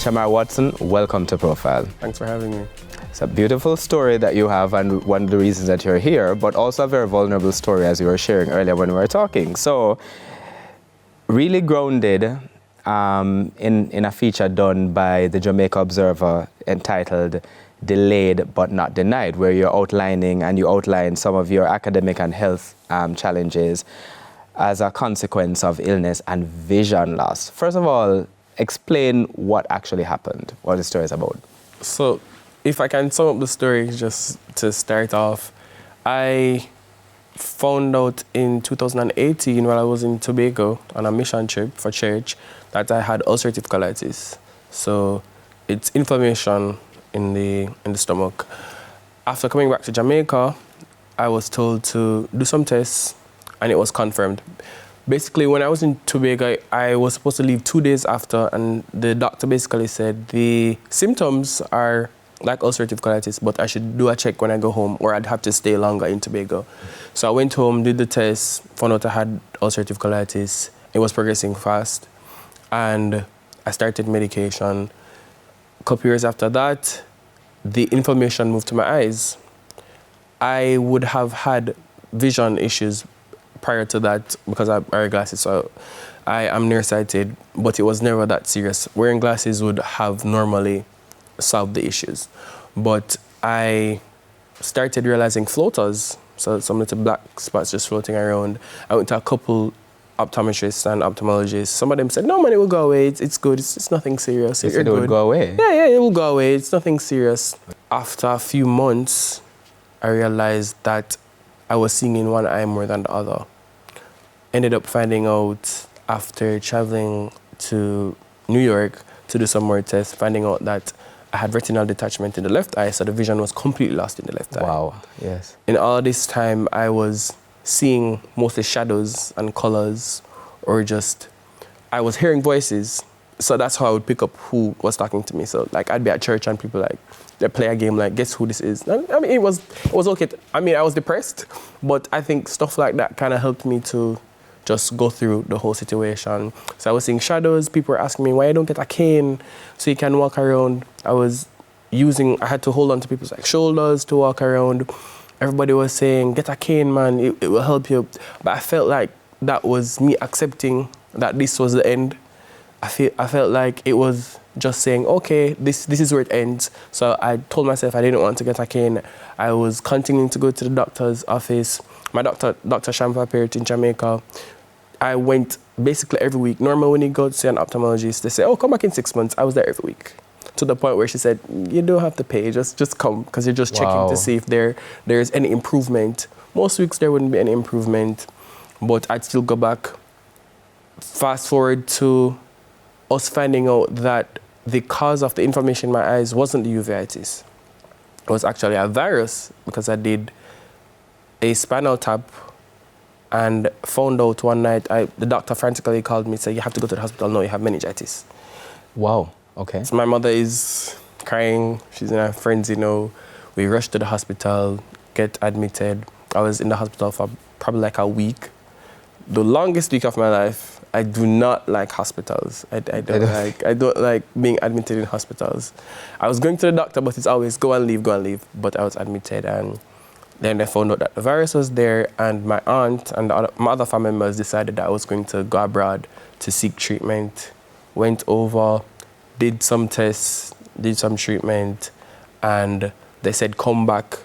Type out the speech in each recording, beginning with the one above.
Shemar Watson, welcome to Profile. Thanks for having me. It's a beautiful story that you have, and one of the reasons that you're here, but also a very vulnerable story, as you were sharing earlier when we were talking. So, really grounded in a feature done by the Jamaica Observer entitled Delayed But Not Denied, where you're outlining and you outline some of your academic and health challenges as a consequence of illness and vision loss. First of all, explain what actually happened, what the story is about. So, if I can sum up the story just to start off, I found out in 2018 while I was in Tobago on a mission trip for church that I had ulcerative colitis. So, it's inflammation in the stomach. After coming back to Jamaica, I was told to do some tests, and it was confirmed. Basically, when I was in Tobago, I was supposed to leave 2 days after, and the doctor basically said the symptoms are like ulcerative colitis, but I should do a check when I go home, or I'd have to stay longer in Tobago. So I went home, did the test, found out I had ulcerative colitis. It was progressing fast, and I started medication. A couple years after that, the inflammation moved to my eyes. I would have had vision issues prior to that because I wear glasses, so I am nearsighted, but it was never that serious. Wearing glasses would have normally solved the issues. But I started realizing floaters, so some little black spots just floating around. I went to a couple optometrists and ophthalmologists. Some of them said, no, man, it will go away. It's good. It's nothing serious. You said it would go away? Yeah, it will go away. It's nothing serious. After a few months, I realized that I was seeing in one eye more than the other. Ended up finding out after traveling to New York to do some more tests, finding out that I had retinal detachment in the left eye, so the vision was completely lost in the left eye. Wow, yes. In all this time, I was seeing mostly shadows and colors, or just, I was hearing voices. So that's how I would pick up who was talking to me. So like I'd be at church and people like, they play a game like, guess who this is? I mean, it was okay. I mean, I was depressed, but I think stuff like that kind of helped me to just go through the whole situation. So I was seeing shadows. People were asking me why I don't get a cane so you can walk around. I had to hold on to people's like shoulders to walk around. Everybody was saying, get a cane, man, it will help you. But I felt like that was me accepting that this was the end. I felt like it was just saying, okay, this is where it ends. So I told myself I didn't want to get a cane. I was continuing to go to the doctor's office. My doctor, Dr. Shemar in Jamaica, I went basically every week. Normally when you go to see an ophthalmologist, they say, oh, come back in 6 months. I was there every week. To the point where she said, you don't have to pay, just come, because you're just checking to see if there's any improvement. Most weeks there wouldn't be any improvement, but I'd still go back. Fast forward to us finding out that the cause of the inflammation in my eyes wasn't the uveitis. It was actually a virus, because I did a spinal tap and found out one night, the doctor frantically called me and said, you have to go to the hospital now, you have meningitis. Wow, okay. So my mother is crying, she's in her frenzy, we rushed to the hospital, get admitted. I was in the hospital for probably like a week. The longest week of my life. I do not like hospitals. I don't like being admitted in hospitals. I was going to the doctor, but it's always go and leave. But I was admitted, and then they found out that the virus was there, and my aunt and my other family members decided that I was going to go abroad to seek treatment. Went over, did some tests, did some treatment, and they said come back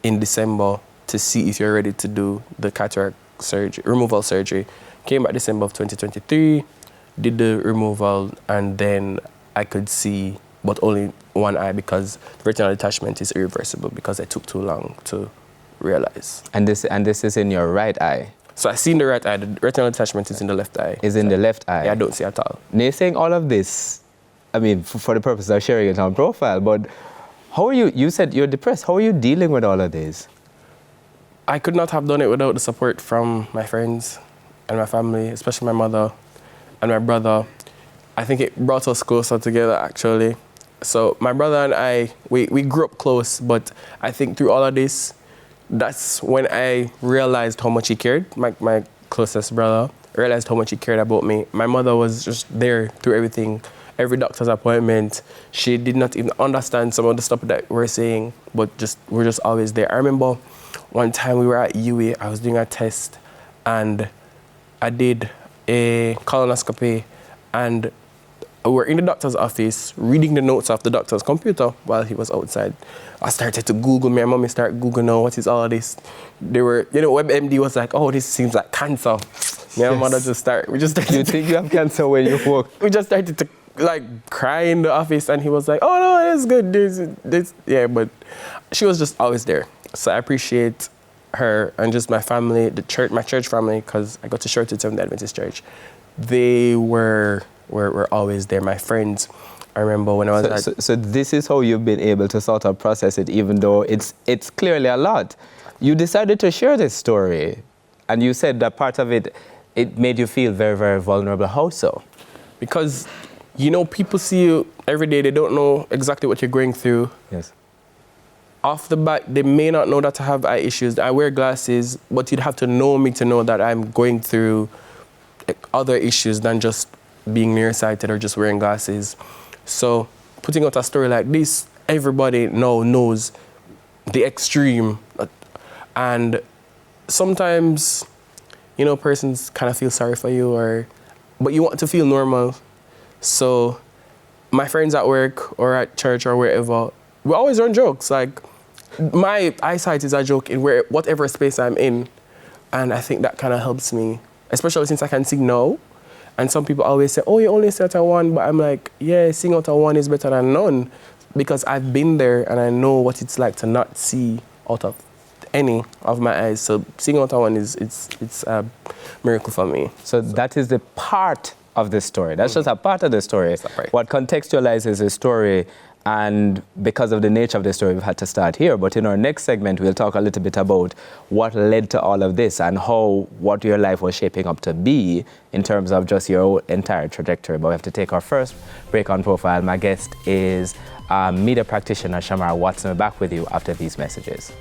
in December to see if you're ready to do the cataract removal surgery. Came back December of 2023, did the removal, and then I could see, but only one eye, because the retinal detachment is irreversible because it took too long to realize. And this is in your right eye? So I see in the right eye, the retinal detachment is in the left eye. Is in the left eye? Yeah, I don't see at all. Now you're saying all of this, I mean, for the purpose of sharing it on Profile, but how are you said you're depressed, how are you dealing with all of this? I could not have done it without the support from my friends and my family, especially my mother and my brother. I think it brought us closer together, actually. So my brother and I, we grew up close, but I think through all of this, that's when I realized how much he cared, my closest brother, realized how much he cared about me. My mother was just there through everything. every doctor's appointment. She did not even understand some of the stuff that we're saying, but we're just always there. I remember one time we were at UA, I was doing a test, and I did a colonoscopy, and we were in the doctor's office reading the notes off the doctor's computer while he was outside. I started to Google, my mommy started Googling, oh, what is all this? They were, WebMD was like, oh, this seems like cancer. My mother we just started. You think you have cancer when you walk? We just started to cry in the office, and he was like, oh no, it's good, this. Yeah, but she was just always there. So I appreciate her and just my family, my church family, because I got to Shorted Seventh Adventist Church. They were always there. My friends, I remember when I was so this is how you've been able to sort of process it, even though it's clearly a lot. You decided to share this story, and you said that part of it made you feel very, very vulnerable. How so? Because, people see you every day. They don't know exactly what you're going through. Yes. Off the bat, they may not know that I have eye issues. I wear glasses, but you'd have to know me to know that I'm going through other issues than just being nearsighted or just wearing glasses. So putting out a story like this, everybody now knows the extreme. And sometimes, persons kind of feel sorry for you, but you want to feel normal. So my friends at work or at church or wherever, we always run jokes. Like, my eyesight is a joke in whatever space I'm in. And I think that kind of helps me, especially since I can see now. And some people always say, oh, you only see out of one. But I'm like, yeah, seeing out of one is better than none. Because I've been there and I know what it's like to not see out of any of my eyes. So seeing out of one it's a miracle for me. So that is the part of the story. That's just a part of the story. Right. What contextualizes the story, and because of the nature of the story, we've had to start here. But in our next segment, we'll talk a little bit about what led to all of this and what your life was shaping up to be in terms of just your entire trajectory. But we have to take our first break on Profile. My guest is media practitioner Shemar Watson. We're back with you after these messages.